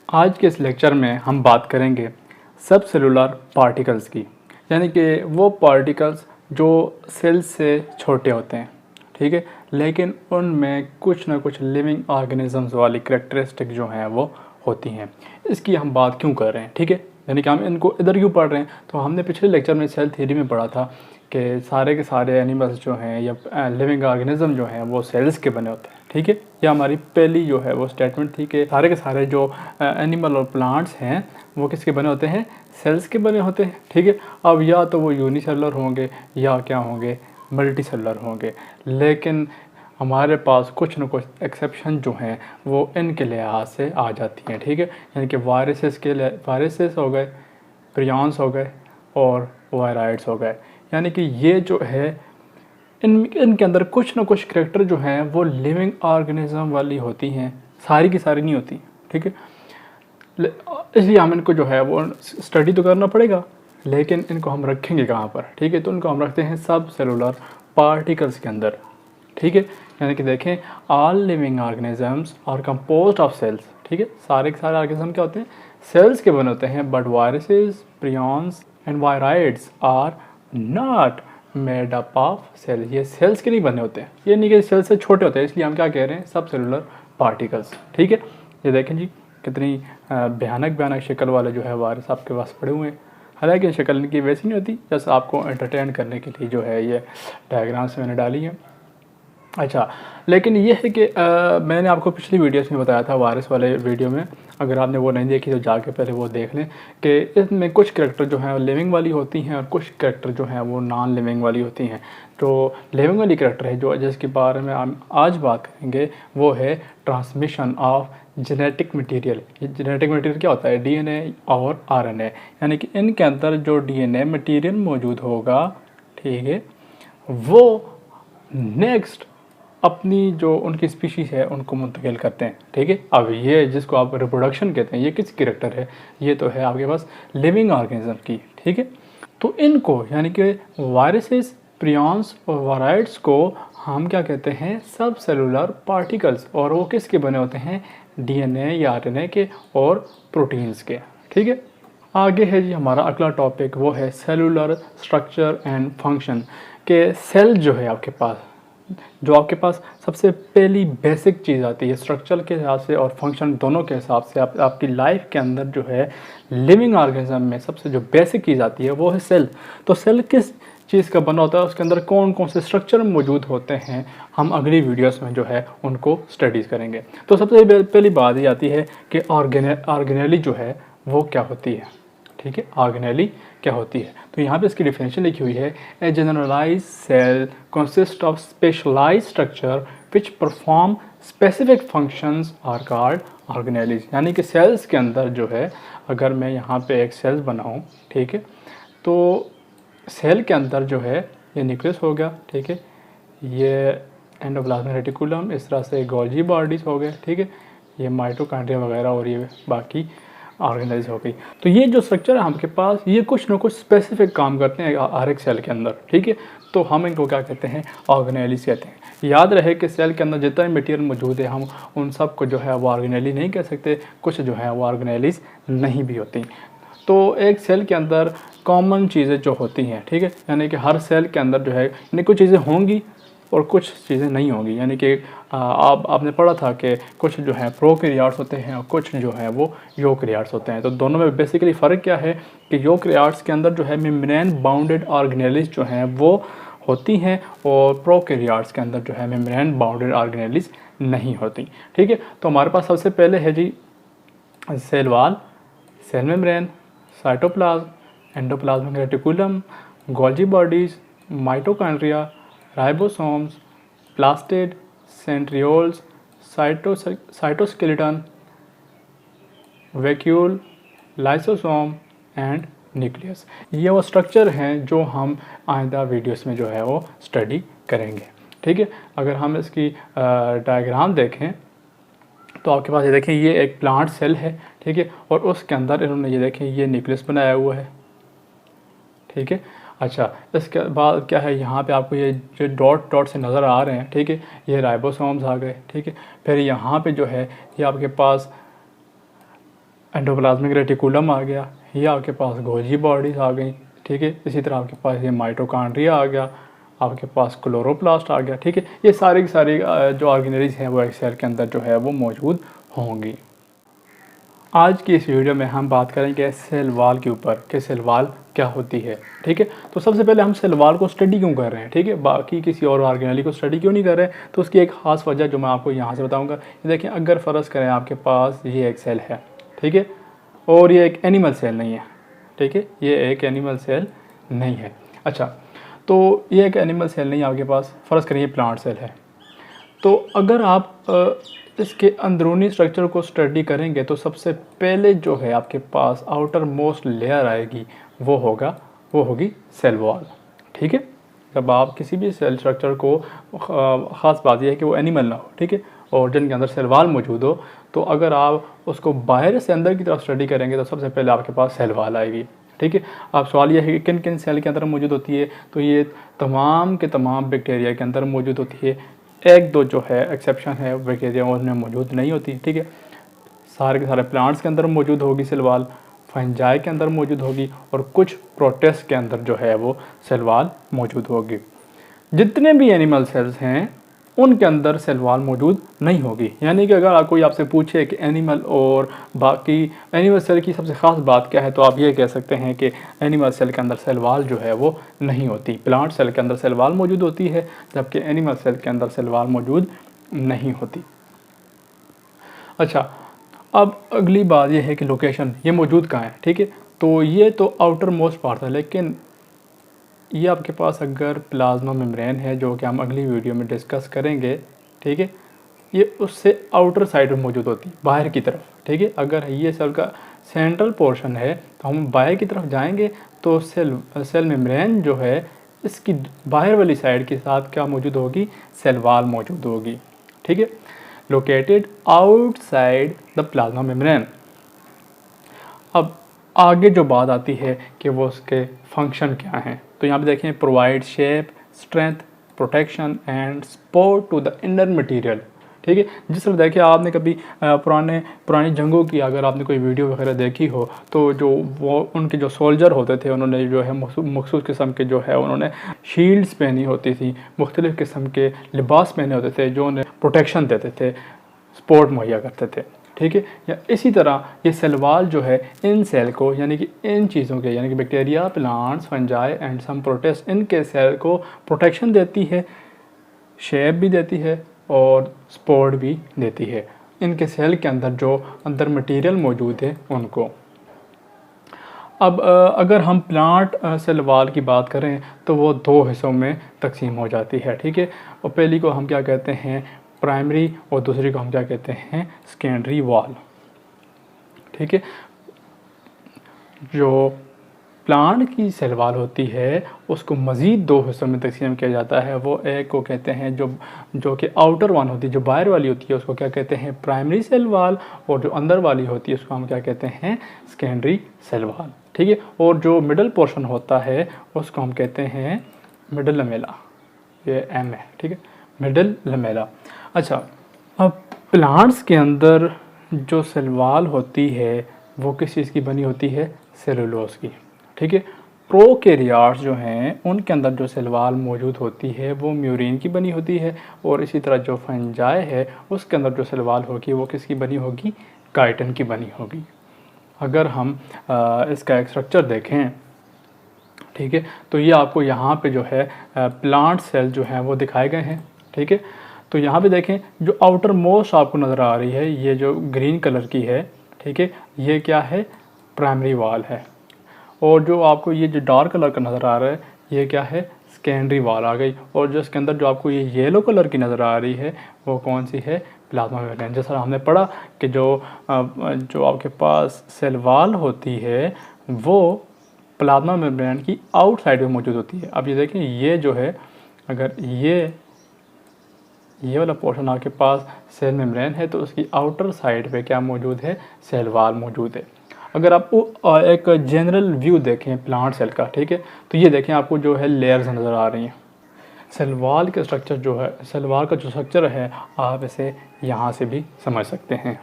आज के इस लेक्चर में हम बात करेंगे सब सेलुलर पार्टिकल्स की, यानी कि वो पार्टिकल्स जो सेल से छोटे होते हैं, ठीक है, लेकिन उनमें कुछ ना कुछ लिविंग ऑर्गेनिजम्स वाली करेक्टरिस्टिक जो हैं वो होती हैं। इसकी हम बात क्यों कर रहे हैं, ठीक है, यानी कि हम इनको इधर क्यों पढ़ रहे हैं। तो हमने पिछले लेक्चर में सेल थ्योरी में पढ़ा था कि सारे के सारे एनिमल्स जो हैं या लिविंग ऑर्गेनिज्म जो हैं वो सेल्स के बने होते हैं, ठीक है। ये हमारी पहली जो है वो स्टेटमेंट थी कि सारे के सारे जो एनिमल और प्लांट्स हैं वो किसके बने होते हैं, सेल्स के बने होते हैं, ठीक है। अब या तो वो यूनिसेलुलर होंगे या क्या होंगे, मल्टी सेलुलर होंगे, लेकिन हमारे पास कुछ न कुछ एक्सेप्शन जो हैं वो इनके लिहाज से आ जाती हैं, ठीक है। यानी कि वायरसेस हो गए, प्रियॉन्स हो गए और वायराइड्स हो गए, यानी कि ये जो है इनके अंदर कुछ ना कुछ करैक्टर जो हैं वो लिविंग ऑर्गेनिज्म वाली होती हैं, सारी की सारी नहीं होती, ठीक है। इसलिए हम इनको जो है वो स्टडी तो करना पड़ेगा, लेकिन इनको हम रखेंगे कहाँ पर, ठीक है। तो इनको हम रखते हैं सब सेलुलर पार्टिकल्स के अंदर, ठीक है। यानी कि देखें, all living organisms are composed of cells, ठीक है। सारे के सारे ऑर्गेनिज्म क्या होते हैं, सेल्स के बने होते हैं, but viruses, prions and viroids are not made up of cell. ये सेल्स के नहीं बने होते हैं, ये नहीं कि सेल से छोटे होते हैं, इसलिए हम क्या कह रहे हैं, सब सेलुलर पार्टिकल्स, ठीक है। ये देखें जी, कितनी भयानक भयानक शक्ल वाले जो है वायरस आपके पास पड़े हुए हैं। हालांकि शक्ल इनकी वैसी नहीं होती, जैसे आपको एंटरटेन करने के लिए जो है ये डायग्राम्स मैंने डाली है। अच्छा, लेकिन ये है कि मैंने आपको पिछली वीडियोस में बताया था, वायरस वाले वीडियो में, अगर आपने वो नहीं देखी तो जाके पहले वो देख लें कि इसमें कुछ करैक्टर जो हैं लिविंग वाली होती हैं और कुछ करैक्टर जो हैं वो नॉन लिविंग वाली होती हैं। तो लिविंग वाली करैक्टर है जो जिसके बारे में हम आज बात करेंगे वो है ट्रांसमिशन ऑफ जेनेटिक मटेरियल। ये जेनेटिक मटेरियल क्या होता है, डीएनए और आरएनए, यानी कि इनके अंदर जो डीएनए मटेरियल मौजूद होगा, ठीक है, वो नेक्स्ट अपनी जो उनकी स्पीशीज़ है उनको मुंतकिल करते हैं, ठीक है। अब ये जिसको आप रिप्रोडक्शन कहते हैं, ये किस कैरेक्टर है, ये तो है आपके पास लिविंग ऑर्गेनिज्म की, ठीक है। तो इनको यानी कि वायरसेस, प्रियॉन्स और वायराइड्स को हम क्या कहते हैं, सब सेलुलर पार्टिकल्स, और वो किसके बने होते हैं, डीएनए या आरएनए के और प्रोटीन्स के, ठीक है। आगे है जी हमारा अगला टॉपिक, वो है सेलुलर स्ट्रक्चर एंड फंक्शन। के सेल जो है आपके पास, जो आपके पास सबसे पहली बेसिक चीज़ आती है स्ट्रक्चर के हिसाब से और फंक्शन दोनों के हिसाब से, आपकी लाइफ के अंदर जो है लिविंग ऑर्गेनिज्म में सबसे जो बेसिक चीज़ आती है वो है सेल। तो सेल किस चीज़ का बना होता है, उसके अंदर कौन कौन से स्ट्रक्चर मौजूद होते हैं, हम अगली वीडियोस में जो है उनको स्टडीज़ करेंगे। तो सबसे पहली बात ये आती है कि ऑर्गेनेली जो है वो क्या होती है, ठीक है, ऑर्गेनेली क्या होती है। तो यहाँ पे इसकी डिफिनेशन लिखी हुई है, a generalise cell consist of specialise structure which perform specific functions are called organelles. यानी कि सेल्स के अंदर जो है, अगर मैं यहाँ पे एक सेल्स बनाऊँ, ठीक है, तो सेल के अंदर जो है ये न्यूक्लियस हो गया, ठीक है, ये एंडोप्लाज्मिक रेटिकुलम, इस तरह से गोल्जी बॉडीज हो गए, ठीक है, ये माइटोकॉन्ड्रिया वगैरह और ये बाकी ऑर्गेनाइज हो गई। तो ये जो स्ट्रक्चर है आपके पास, ये कुछ ना कुछ स्पेसिफिक काम करते हैं हर एक सेल के अंदर, ठीक है। तो हम इनको क्या कहते हैं, ऑर्गेनेलीज कहते हैं। याद रहे कि सेल के अंदर जितना भी मटेरियल मौजूद है, हम उन सब को जो है वो ऑर्गेनेली नहीं कह सकते, कुछ जो है वो ऑर्गेनेलीज नहीं भी होती। तो एक सेल के अंदर कॉमन चीज़ें जो होती हैं, ठीक है, यानी कि हर सेल के अंदर जो है यानी कुछ चीज़ें होंगी और कुछ चीज़ें नहीं होंगी। यानी कि आपने पढ़ा था कि कुछ जो है प्रोकैरियोट्स होते हैं और कुछ जो है वो यूकैरियोट्स होते हैं। तो दोनों में बेसिकली फ़र्क क्या है कि यूकैरियोट्स के अंदर जो है मेम्ब्रेन बाउंडेड ऑर्गेनेलीज जो हैं वो होती हैं, और प्रोकैरियोट्स के अंदर जो है मेम्ब्रेन बाउंडेड ऑर्गेनेलीज नहीं होती, ठीक है। तो हमारे पास सबसे पहले है जी cell wall, cell membrane, cytoplasm, endoplasmic reticulum, Golgi bodies, mitochondria, ribosomes, plastid, centrioles, cytoskeleton, vacuole, lysosome and nucleus. ये वो स्ट्रक्चर हैं जो हम आइंदा वीडियोस में जो है वो स्टडी करेंगे, ठीक है। अगर हम इसकी डायग्राम देखें तो आपके पास ये देखें, ये एक प्लांट सेल है, ठीक है, और उसके अंदर इन्होंने ये देखें ये न्यूक्लियस बनाया हुआ है, ठीक है। अच्छा, इसके बाद क्या है, यहाँ पे आपको ये जो डॉट डॉट से नज़र आ रहे हैं, ठीक है, ये राइबोसोम्स आ गए, ठीक है। फिर यहाँ पे जो है ये आपके पास एंडोप्लाज्मिक रेटिकुलम आ गया, ये आपके पास गोल्जी बॉडीज आ गई, ठीक है। इसी तरह आपके पास ये माइटोकॉन्ड्रिया आ गया, आपके पास क्लोरोप्लास्ट आ गया, ठीक है। ये सारी की सारी जो ऑर्गेनेल्स हैं वो एक सेल के अंदर जो है वो मौजूद होंगी। आज की इस वीडियो में हम बात करेंगे सेल वॉल के ऊपर कि सेल वॉल क्या होती है, ठीक है। तो सबसे पहले हम सेल वॉल को स्टडी क्यों कर रहे हैं, ठीक है, बाकी किसी और ऑर्गेनेल को स्टडी क्यों नहीं कर रहे हैं, तो उसकी एक खास वजह जो मैं आपको यहाँ से बताऊँगा। ये देखिए, अगर फ़र्ज़ करें आपके पास ये एक सेल है, ठीक है, और ये एक एनिमल सेल नहीं है, ठीक है, ये एक एनिमल सेल नहीं है। अच्छा, तो ये एक एनिमल सेल नहीं है आपके पास, फ़र्ज़ करें ये प्लांट सेल है। तो अगर आप इसके अंदरूनी स्ट्रक्चर को स्टडी करेंगे तो सबसे पहले जो है आपके पास आउटर मोस्ट लेयर आएगी, वो होगी सेल वॉल, ठीक है। जब आप किसी भी सेल स्ट्रक्चर को, ख़ास बात यह है कि वो एनिमल ना हो, ठीक है, और जिनके अंदर सेल वॉल मौजूद हो, तो अगर आप उसको बाहर से अंदर की तरफ स्टडी करेंगे तो सबसे पहले आपके पास सेल वॉल आएगी, ठीक है। अब सवाल यह है कि किन किन सेल के अंदर मौजूद होती है, तो ये तमाम के तमाम बैक्टीरिया के अंदर मौजूद होती है। एक दो जो है एक्सेप्शन है बैक्टीरिया, उनमें मौजूद नहीं होती, ठीक है। सारे के सारे प्लांट्स के अंदर मौजूद होगी सेल वॉल, फंजाई के अंदर मौजूद होगी, और कुछ प्रोटिस्ट के अंदर जो है वो सेल वॉल मौजूद होगी। जितने भी एनिमल सेल्स हैं उनके अंदर सेल वॉल मौजूद नहीं होगी। यानी कि अगर कोई आपसे पूछे कि एनिमल और बाकी एनिमल सेल की सबसे ख़ास बात क्या है, तो आप ये कह सकते हैं कि एनिमल सेल के अंदर सेल वॉल जो है वो नहीं होती। प्लांट सेल के अंदर सेल वॉल मौजूद होती है, जबकि एनिमल सेल के अंदर सेल वॉल मौजूद नहीं होती। अच्छा, अब अगली बात यह है कि लोकेशन, ये मौजूद कहाँ है, ठीक है। तो ये तो आउटर मोस्ट पार्ट था, लेकिन ये आपके पास अगर प्लाज्मा मेम्ब्रेन है, जो कि हम अगली वीडियो में डिस्कस करेंगे, ठीक है, ये उससे आउटर साइड में मौजूद होती है, बाहर की तरफ, ठीक है। अगर ये सेल का सेंट्रल पोर्शन है तो हम बाहर की तरफ जाएंगे तो सेल मेम्ब्रेन जो है इसकी बाहर वाली साइड के साथ क्या मौजूद होगी, सेल वॉल मौजूद होगी, ठीक है। Located outside the plasma membrane. अब आगे जो बात आती है कि वो उसके फंक्शन क्या हैं, तो यहाँ पे देखें, provide shape, strength, protection and support to the inner material, ठीक है। जिस तरह देखिए, आपने कभी पुरानी जंगों की अगर आपने कोई वीडियो वगैरह देखी हो, तो जो वो उनके जो सोल्जर होते थे, उन्होंने जो है मखसूस किस्म के जो है उन्होंने शील्ड्स पहनी होती थी, मुख्तलिफ़ किस्म के लिबास पहने होते थे जो उन्हें प्रोटेक्शन देते थे, सपोर्ट मुहैया करते थे, ठीक है। या इसी तरह ये सेल वॉल जो है इन सेल को, यानी कि इन चीज़ों के, यानी कि bacteria, plants, fungi and some protist, इनके सेल को प्रोटेक्शन देती है, शेप भी देती है और सपोर्ट भी देती है, इनके सेल के अंदर जो अंदर मटेरियल मौजूद है उनको। अब अगर हम प्लांट सेल वॉल की बात करें तो वो दो हिस्सों में तकसीम हो जाती है, ठीक है। और पहली को हम क्या कहते हैं, प्राइमरी, और दूसरी को हम क्या कहते हैं, सेकेंडरी वॉल, ठीक है। जो प्लांट की सेल वॉल होती है उसको मज़ीद दो हिस्सों में तकसीम किया जाता है। वो एक को कहते हैं जो कि आउटर वन होती है, जो बाहर वाली होती है, उसको क्या कहते हैं, प्राइमरी सेल वॉल, और जो अंदर वाली होती है उसको हम क्या कहते हैं, सेकेंडरी सेल वॉल, ठीक है। और जो मिडल पोर्शन होता है उसको हम कहते हैं मिडल लमेला, ये एम है, ठीक है, मिडल लमेला। अच्छा, अब प्लांट्स के अंदर जो सेल वॉल होती है वो किस चीज़ की बनी होती है, सेलुलोज की, ठीक है। प्रोकैरियोट्स जो हैं उनके अंदर जो सेल वॉल मौजूद होती है वो म्यूरिन की बनी होती है, और इसी तरह जो फंजाई है उसके अंदर जो सेल वॉल होगी वो किसकी बनी होगी, काइटिन की बनी होगी। अगर हम इसका एक स्ट्रक्चर देखें, ठीक है, तो ये आपको यहाँ पे जो है प्लांट सेल जो हैं वो दिखाए गए हैं, ठीक है। तो यहाँ पे देखें, जो आउटर मोस्ट आपको नज़र आ रही है, ये जो ग्रीन कलर की है, ठीक है, ये क्या है, प्राइमरी वॉल है। और जो आपको ये जो डार्क कलर का नज़र आ रहा है, ये क्या है, सेकेंडरी वॉल आ गई। और जो इसके अंदर जो आपको ये येलो कलर की नज़र आ रही है वो कौन सी है, प्लाज्मा मेम्ब्रेन। जैसा हमने पढ़ा कि जो आपके पास सेल वॉल होती है वो प्लाज्मा मेम्ब्रेन की आउटसाइड में मौजूद होती है। अब ये देखें, ये जो है, अगर ये वाला पोर्शन आपके पास सेल मेम्ब्रेन है तो उसकी आउटर साइड पे क्या मौजूद है, सेल वॉल मौजूद है। अगर आप एक जनरल व्यू देखें प्लांट सेल का, ठीक है, तो ये देखें आपको जो है लेयर्स नज़र आ रही हैं। सेल वॉल के स्ट्रक्चर जो है, सेल वॉल का जो स्ट्रक्चर है, आप इसे यहाँ से भी समझ सकते हैं।